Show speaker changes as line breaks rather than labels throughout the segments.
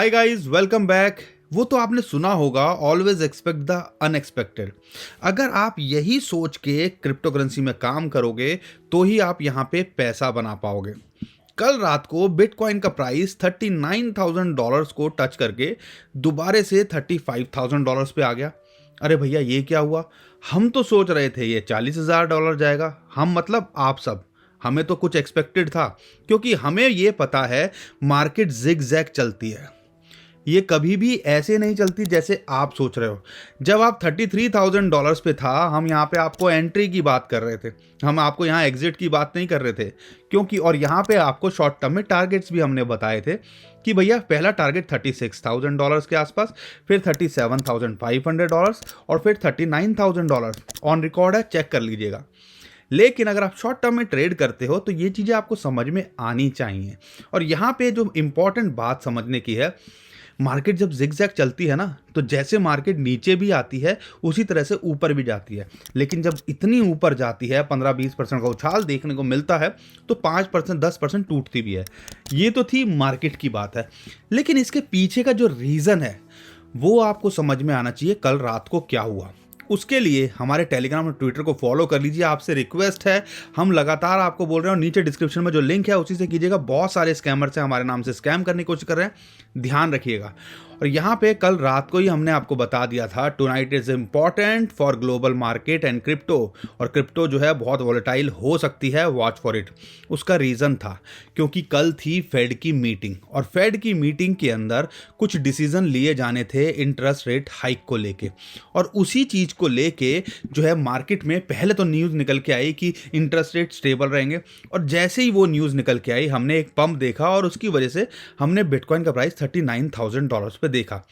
Hi guys, welcome back. वो तो आपने सुना होगा, ऑलवेज एक्सपेक्ट द अनएक्सपेक्टेड। अगर आप यही सोच के क्रिप्टो करेंसी में काम करोगे तो ही आप यहाँ पे पैसा बना पाओगे। कल रात को बिटकॉइन का प्राइस $39,000 को टच करके दोबारे से $35,000 पे आ गया। अरे भैया, ये क्या हुआ? हम तो सोच रहे थे ये $40,000 जाएगा। हम मतलब आप सब, हमें तो कुछ एक्सपेक्टेड था, क्योंकि हमें ये पता है मार्केट जिग जैग चलती है। ये कभी भी ऐसे नहीं चलती जैसे आप सोच रहे हो। जब आप $33,000 पे था, हम यहाँ पे आपको एंट्री की बात कर रहे थे, हम आपको यहाँ एग्जिट की बात नहीं कर रहे थे। क्योंकि और यहाँ पे आपको शॉर्ट टर्म में टारगेट्स भी हमने बताए थे कि भैया पहला टारगेट $36,000 के आसपास, फिर $37,500 और फिर $39,000 ऑन रिकॉर्ड है, चेक कर लीजिएगा। लेकिन अगर आप शॉर्ट टर्म में ट्रेड करते हो तो ये चीज़ें आपको समझ में आनी चाहिए। और यहाँ पे जो इंपॉर्टेंट बात समझने की है, मार्केट जब जिगजैग चलती है ना, तो जैसे मार्केट नीचे भी आती है उसी तरह से ऊपर भी जाती है। लेकिन जब इतनी ऊपर जाती है, 15-20% का उछाल देखने को मिलता है, तो 5% 10% टूटती भी है। ये तो थी मार्केट की बात है, लेकिन इसके पीछे का जो रीज़न है वो आपको समझ में आना चाहिए। कल रात को क्या हुआ, उसके लिए हमारे टेलीग्राम और ट्विटर को फॉलो कर लीजिए। आपसे रिक्वेस्ट है, हम लगातार आपको बोल रहे हैं, और नीचे डिस्क्रिप्शन में जो लिंक है उसी से कीजिएगा। बहुत सारे स्कैमर्स हैं हमारे नाम से स्कैम करने की कोशिश कर रहे हैं, ध्यान रखिएगा। और यहाँ पे कल रात को ही हमने आपको बता दिया था, tonight is important for global market and crypto. और क्रिप्टो जो है बहुत वॉलेटाइल हो सकती है, वॉच फॉर इट। उसका रीज़न था क्योंकि कल थी फेड की मीटिंग, और फेड की मीटिंग के अंदर कुछ डिसीजन लिए जाने थे इंटरेस्ट रेट हाइक को लेके। और उसी चीज़ को लेके जो है मार्केट में पहले तो न्यूज़ निकल के आई कि इंटरेस्ट रेट स्टेबल रहेंगे, और जैसे ही वो न्यूज़ निकल के आई हमने एक पंप देखा, और उसकी वजह से हमने बिटकॉइन का प्राइस $39,000 पे देखा।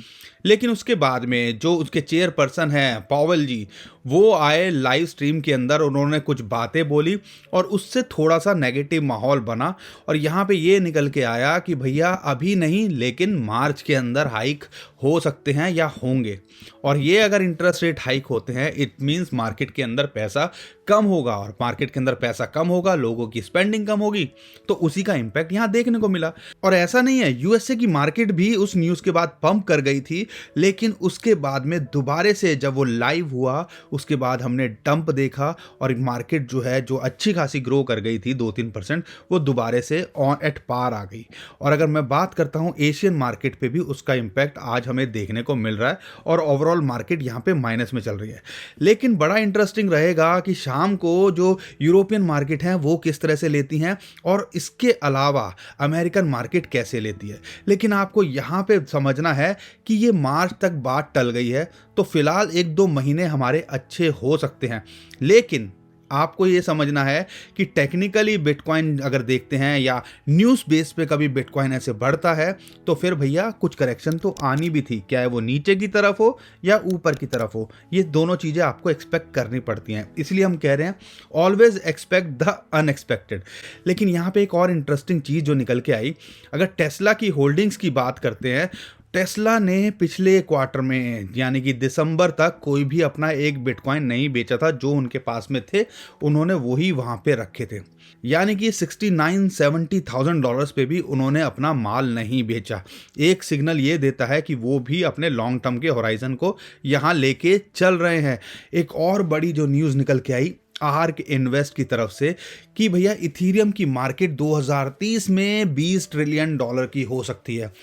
लेकिन उसके बाद में जो उसके चेयरपर्सन हैं पावेल जी, वो आए लाइव स्ट्रीम के अंदर, उन्होंने कुछ बातें बोली और उससे थोड़ा सा नेगेटिव माहौल बना। और यहाँ पे ये निकल के आया कि भैया अभी नहीं, लेकिन मार्च के अंदर हाइक हो सकते हैं या होंगे। और ये अगर इंटरेस्ट रेट हाइक होते हैं, इट मीन्स मार्केट के अंदर पैसा कम होगा, और मार्केट के अंदर पैसा कम होगा, लोगों की स्पेंडिंग कम होगी, तो उसी का इंपैक्ट यहाँ देखने को मिला। और ऐसा नहीं है, यूएसए की मार्केट भी उस न्यूज़ के बाद पंप कर गई थी, लेकिन उसके बाद में दोबारे से जब वो लाइव हुआ, उसके बाद हमने डंप देखा, और मार्केट जो है जो अच्छी खासी ग्रो कर गई थी 2-3%, वो दोबारे से ऑन एट पार आ गई। और अगर मैं बात करता हूँ एशियन मार्केट पे भी उसका इंपैक्ट आज हमें देखने को मिल रहा है, और ओवरऑल मार्केट यहाँ पे माइनस में चल रही है। लेकिन बड़ा इंटरेस्टिंग रहेगा कि शाम को जो यूरोपियन मार्केट हैं वो किस तरह से लेती हैं, और इसके अलावा अमेरिकन मार्केट कैसे लेती है। लेकिन आपको यहाँ पे समझना है कि ये मार्च तक बात टल गई है, तो फिलहाल 1-2 महीने हमारे अच्छे हो सकते हैं। लेकिन आपको ये समझना है कि टेक्निकली बिटकॉइन अगर देखते हैं या न्यूज़ बेस पे कभी बिटकॉइन ऐसे बढ़ता है, तो फिर भैया कुछ करेक्शन तो आनी भी थी, क्या है वो नीचे की तरफ हो या ऊपर की तरफ हो, ये दोनों चीज़ें आपको एक्सपेक्ट करनी पड़ती हैं। इसलिए हम कह रहे हैं ऑलवेज एक्सपेक्ट द अनएक्सपेक्टेड। लेकिन यहाँ पे एक और इंटरेस्टिंग चीज़ जो निकल के आई, अगर टेस्ला की होल्डिंग्स की बात करते हैं, टेस्ला ने पिछले क्वार्टर में यानी कि दिसंबर तक कोई भी अपना एक बिटकॉइन नहीं बेचा था। जो उनके पास में थे उन्होंने वही वहाँ पे रखे थे, यानी कि $69-70,000 पे भी उन्होंने अपना माल नहीं बेचा। एक सिग्नल ये देता है कि वो भी अपने लॉन्ग टर्म के होराइजन को यहाँ लेके चल रहे हैं। एक और बड़ी जो न्यूज़ निकल के आई आर्क इन्वेस्ट की तरफ से, कि भैया इथीरियम की मार्केट 2030 में $20 ट्रिलियन की हो सकती है।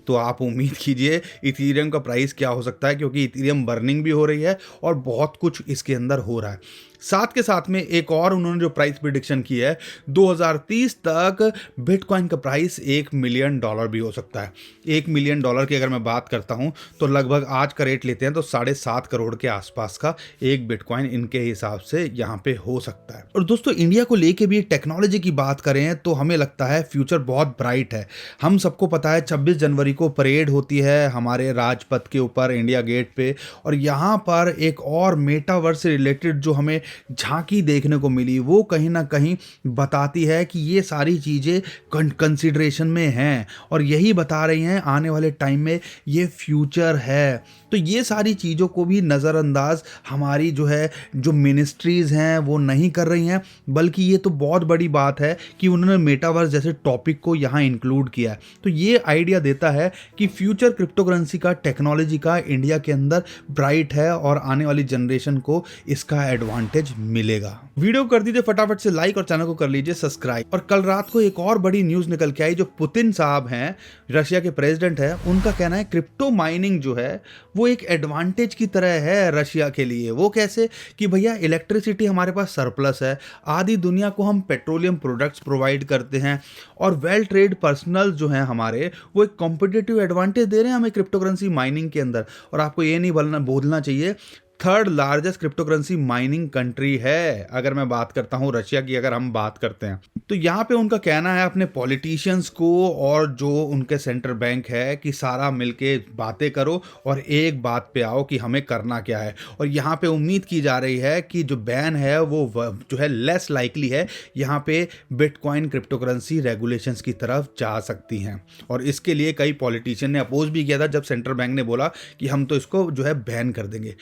तो आप उम्मीद कीजिए इथीरियम का प्राइस क्या हो सकता है, क्योंकि इथीरियम बर्निंग भी हो रही है और बहुत कुछ इसके अंदर हो रहा है। साथ के साथ में एक और उन्होंने जो प्राइस प्रिडिक्शन की है, 2030 तक बिटकॉइन का प्राइस $1 मिलियन भी हो सकता है। $1 मिलियन की अगर मैं बात करता हूं, तो लगभग आज का रेट लेते हैं तो 7.5 करोड़ के आसपास का एक बिटकॉइन इनके हिसाब से यहाँ पे हो सकता है। और दोस्तों, इंडिया को लेके भी टेक्नोलॉजी की बात करें तो हमें लगता है फ्यूचर बहुत ब्राइट है। हम सबको पता है 26 जनवरी को परेड होती है हमारे राजपथ के ऊपर इंडिया गेट पे, और यहाँ पर एक और मेटावर्स से रिलेटेड जो हमें झांकी देखने को मिली, वो कहीं न कहीं बताती है कि ये सारी चीज़ें कंसिडरेशन में हैं और यही बता रही हैं आने वाले टाइम में ये फ्यूचर है। तो ये सारी चीज़ों को भी नज़रअंदाज हमारी जो मिनिस्ट्रीज़ हैं वो नहीं कर रही हैं, बल्कि ये तो बहुत बड़ी बात है कि उन्होंने मेटावर्स जैसे टॉपिक को यहाँ इंक्लूड किया है। तो ये आइडिया देता है कि फ्यूचर क्रिप्टोकरेंसी का, टेक्नोलॉजी का इंडिया के अंदर ब्राइट है और आने वाली जनरेशन को इसका एडवांटेज मिलेगा। वीडियो कर दीजिए फटाफट से लाइक और चैनल को कर लीजिए सब्सक्राइब। और कल रात को एक और बड़ी न्यूज़ निकल के आई, जो पुतिन साहब हैं, रशिया के प्रेसिडेंट है, उनका कहना है क्रिप्टो माइनिंग जो है वो एक एडवांटेज की तरह है रशिया के लिए। वो कैसे कि भैया इलेक्ट्रिसिटी हमारे पास सरप्लस है, आधी दुनिया को हम पेट्रोलियम प्रोडक्ट्स प्रोवाइड करते हैं और वेल ट्रेड पर्सनल जो हैं हमारे, वो एक कॉम्पिटिटिव एडवांटेज दे रहे हैं हमें क्रिप्टो करेंसी माइनिंग के अंदर। और आपको ये नहीं बोलना चाहिए, third largest crypto currency mining country है अगर मैं बात करता हूं रशिया की, अगर हम बात करते हैं तो यहाँ पे उनका कहना है अपने पॉलिटिशियंस को और जो उनके सेंट्रल बैंक है कि सारा मिलके बातें करो और एक बात पे आओ कि हमें करना क्या है। और यहाँ पे उम्मीद की जा रही है कि जो बैन है वो जो है लेस लाइकली है, यहाँ पे बिटकॉइन क्रिप्टो करेंसी रेगुलेशंस की तरफ जा सकती हैं। और इसके लिए कई पॉलिटिशियन ने अपोज भी किया था जब सेंट्रल बैंक ने बोला कि हम तो इसको जो है बैन कर देंगे।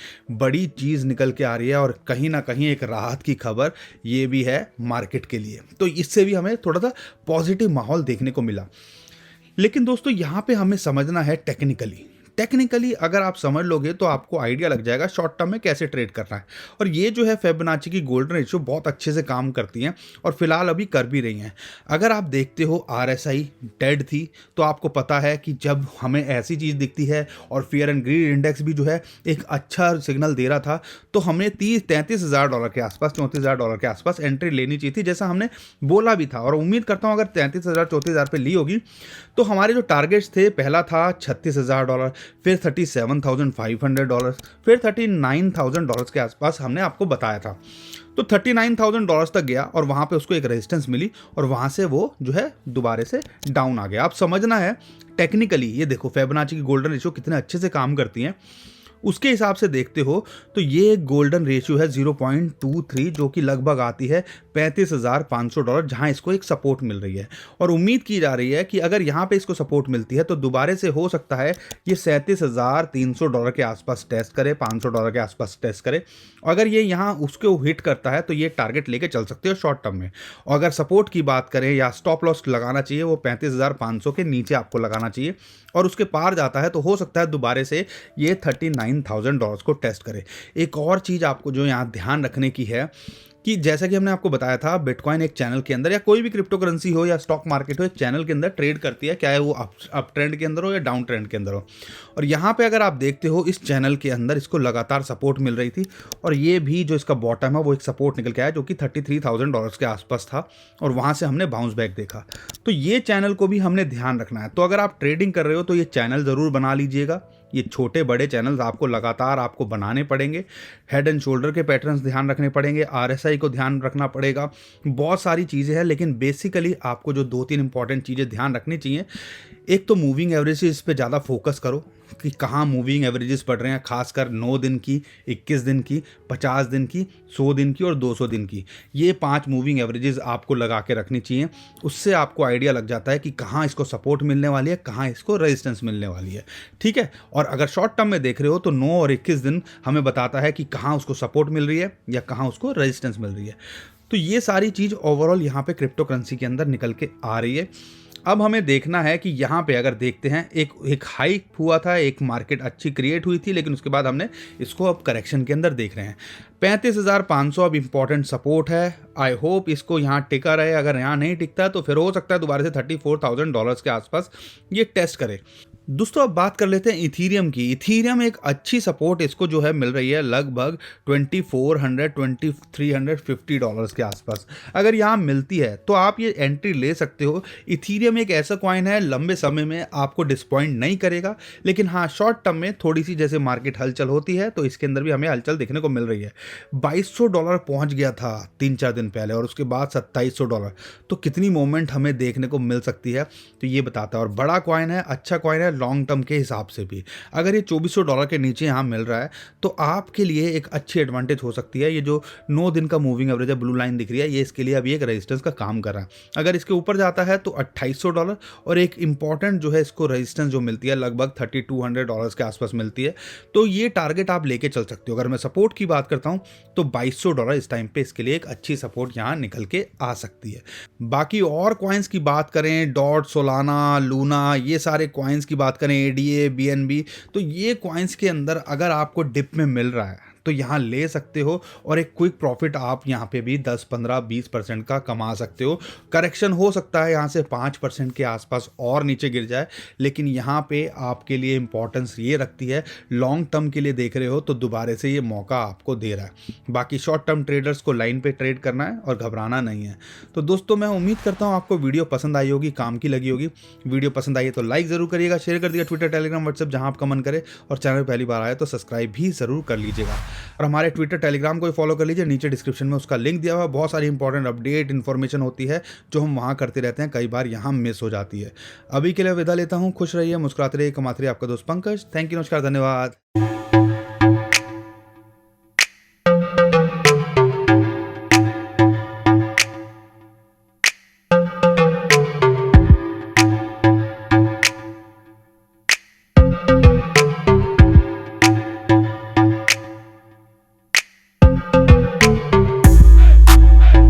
बड़ी चीज़ निकल के आ रही है और कहीं ना कहीं एक राहत की खबर ये भी है मार्केट के लिए। तो इससे भी हमें थोड़ा सा पॉजिटिव माहौल देखने को मिला। लेकिन दोस्तों यहाँ पे हमें समझना है टेक्निकली अगर आप समझ लोगे तो आपको आइडिया लग जाएगा शॉर्ट टर्म में कैसे ट्रेड करना है। और ये जो है फिबोनाची की गोल्डन रेशियो बहुत अच्छे से काम करती हैं और फिलहाल अभी कर भी रही हैं। अगर आप देखते हो RSI डेड थी, तो आपको पता है कि जब हमें ऐसी चीज़ दिखती है और फियर एंड ग्रीड इंडेक्स भी जो है एक अच्छा सिग्नल दे रहा था, तो हमने $33,000 के आसपास, $34,000 के आसपास एंट्री लेनी चाहिए थी, जैसा हमने बोला भी था। और उम्मीद करता हूँ अगर 33,000 34,000 पे ली होगी तो हमारे जो टारगेट्स थे, पहला था $36,000, फिर $37,500, फिर $39,000 के आसपास हमने आपको बताया था। तो $39,000 तक गया और वहाँ पे उसको एक रेजिस्टेंस मिली और वहाँ से वो जो है दोबारा से डाउन आ गया। आप समझना है टेक्निकली, ये देखो फिबोनाची की गोल्डन रेशियो कितने अच्छे से काम करती हैं, उसके हिसाब से देखते हो तो ये गोल्डन रेशियो है 0.23, जो कि लगभग आती है $35,500, जहां इसको एक सपोर्ट मिल रही है। और उम्मीद की जा रही है कि अगर यहाँ पे इसको सपोर्ट मिलती है तो दोबारा से हो सकता है ये $37,300 के आसपास टेस्ट करे, $500 के आसपास टेस्ट करे। अगर ये यहाँ उसको हिट करता है तो ये टारगेट लेके चल सकते हो शॉर्ट टर्म में। और अगर सपोर्ट की बात करें या स्टॉप लॉस लगाना चाहिए, वो 35,500 के नीचे आपको लगाना चाहिए। और उसके पार जाता है तो हो सकता है दोबारा से ये $39,000 को टेस्ट करे। एक और चीज़ आपको जो यहाँ ध्यान रखने की है कि जैसा कि हमने आपको बताया था, बिटकॉइन एक चैनल के अंदर या कोई भी क्रिप्टो करेंसी हो या स्टॉक मार्केट हो, एक चैनल के अंदर ट्रेड करती है, चाहे वो अप ट्रेंड के अंदर हो या डाउन ट्रेंड के अंदर हो। और यहाँ पे अगर आप देखते हो इस चैनल के अंदर इसको लगातार सपोर्ट मिल रही थी और ये भी जो इसका बॉटम है वो एक सपोर्ट निकल के आया जो कि $33,000 के आसपास था और वहाँ से हमने बाउंस बैक देखा। तो ये चैनल को भी हमने ध्यान रखना है। तो अगर आप ट्रेडिंग कर रहे हो तो ये चैनल ज़रूर बना लीजिएगा। ये छोटे बड़े चैनल्स आपको लगातार बनाने पड़ेंगे। हेड एंड शोल्डर के पैटर्न्स ध्यान रखने पड़ेंगे, RSI को ध्यान रखना पड़ेगा, बहुत सारी चीज़ें हैं। लेकिन बेसिकली आपको जो 2-3 इंपॉर्टेंट चीज़ें ध्यान रखनी चाहिए, एक तो मूविंग एवरेजेस पे ज़्यादा फोकस करो कि कहाँ मूविंग एवरेजेस बढ़ रहे हैं, खासकर 9 दिन की, 21 दिन की, 50 दिन की, 100 दिन की और 200 दिन की। ये 5 मूविंग एवरेजेस आपको लगा के रखनी चाहिए। उससे आपको आइडिया लग जाता है कि कहाँ इसको सपोर्ट मिलने वाली है, कहाँ इसको रेजिस्टेंस मिलने वाली है। ठीक है। और अगर शॉर्ट टर्म में देख रहे हो तो 9 और 21 दिन हमें बताता है कि कहाँ उसको सपोर्ट मिल रही है या कहाँ उसको रेजिस्टेंस मिल रही है। तो ये सारी चीज़ ओवरऑल यहाँ पे क्रिप्टो करेंसी के अंदर निकल के आ रही है। अब हमें देखना है कि यहाँ पे अगर देखते हैं एक हाइक हुआ था, एक मार्केट अच्छी क्रिएट हुई थी, लेकिन उसके बाद हमने इसको अब करेक्शन के अंदर देख रहे हैं। 35,500 अब इंपॉर्टेंट सपोर्ट है। आई होप इसको यहाँ टिका रहे। अगर यहाँ नहीं टिकता तो फिर हो सकता है दोबारा से $34,000 के आसपास ये टेस्ट करे। दोस्तों अब बात कर लेते हैं इथीरियम की। इथीरियम एक अच्छी सपोर्ट इसको जो है मिल रही है लगभग $2,400-2,350 के आसपास। अगर यहाँ मिलती है तो आप ये एंट्री ले सकते हो। इथीरियम एक ऐसा कॉइन है लंबे समय में आपको डिसपॉइंट नहीं करेगा, लेकिन हाँ शॉर्ट टर्म में थोड़ी सी जैसे मार्केट हलचल होती है तो इसके अंदर भी हमें हलचल देखने को मिल रही है। $2,200 पहुँच गया था 3-4 दिन पहले और उसके बाद $2,700। तो कितनी मूवमेंट हमें देखने को मिल सकती है, तो ये बताता है। और बड़ा कॉइन है, अच्छा कॉइन है, लॉन्ग टर्म के हिसाब से भी। अगर ये $2400 के नीचे यहाँ मिल रहा है तो आपके लिए एक अच्छी एडवांटेज हो सकती है। ये जो 9 दिन का मूविंग एवरेज है, ब्लू लाइन दिख रही है, ये इसके लिए अभी एक रेजिस्टेंस का काम कर रहा है। अगर इसके ऊपर जाता है तो $2800 और एक इंपॉर्टेंट जो है इसको रेजिस्टेंस जो मिलती है लगभग $3200 के आसपास मिलती है। तो ये टारगेट आप लेके चल सकते हो। अगर मैं सपोर्ट की बात करता हूँ तो $2200 इस टाइम पे इसके लिए एक अच्छी सपोर्ट यहाँ निकल के आ सकती है। बाकी और कॉइन्स की बात करें, डॉट, सोलाना, लूना, ये सारे कॉइन्स की बात करें, एडीए, बीएनबी, तो ये कॉइन्स के अंदर अगर आपको डिप में मिल रहा है तो यहाँ ले सकते हो और एक क्विक प्रॉफिट आप यहाँ पे भी 10, 15, 20% का कमा सकते हो। करेक्शन हो सकता है यहाँ से 5% के आसपास और नीचे गिर जाए, लेकिन यहाँ पे आपके लिए इंपॉर्टेंस ये रखती है, लॉन्ग टर्म के लिए देख रहे हो तो दोबारा से ये मौका आपको दे रहा है। बाकी शॉर्ट टर्म ट्रेडर्स को लाइन पे ट्रेड करना है और घबराना नहीं है। तो दोस्तों मैं उम्मीद करता हूँ आपको वीडियो पसंद आई होगी, काम की लगी होगी। वीडियो पसंद आई है तो लाइक ज़रूर करिएगा, शेयर कर दिएगा ट्विटर, टेलीग्राम, व्हाट्सएप, जहाँ आपका मन करे, और चैनल पहली बार आए तो सब्सक्राइब भी ज़रूर कर लीजिएगा। और हमारे ट्विटर, टेलीग्राम को फॉलो कर लीजिए, नीचे डिस्क्रिप्शन में उसका लिंक दिया हुआ है। बहुत सारी इंपॉर्टेंट अपडेट इन्फॉर्मेशन होती है जो हम वहाँ करते रहते हैं, कई बार यहाँ मिस हो जाती है। अभी के लिए विदा लेता हूँ, खुश रहिए, मुस्कुराते रहिए, कमाते रहिए। आपका दोस्त पंकज। थैंक यू, नमस्कार, धन्यवाद।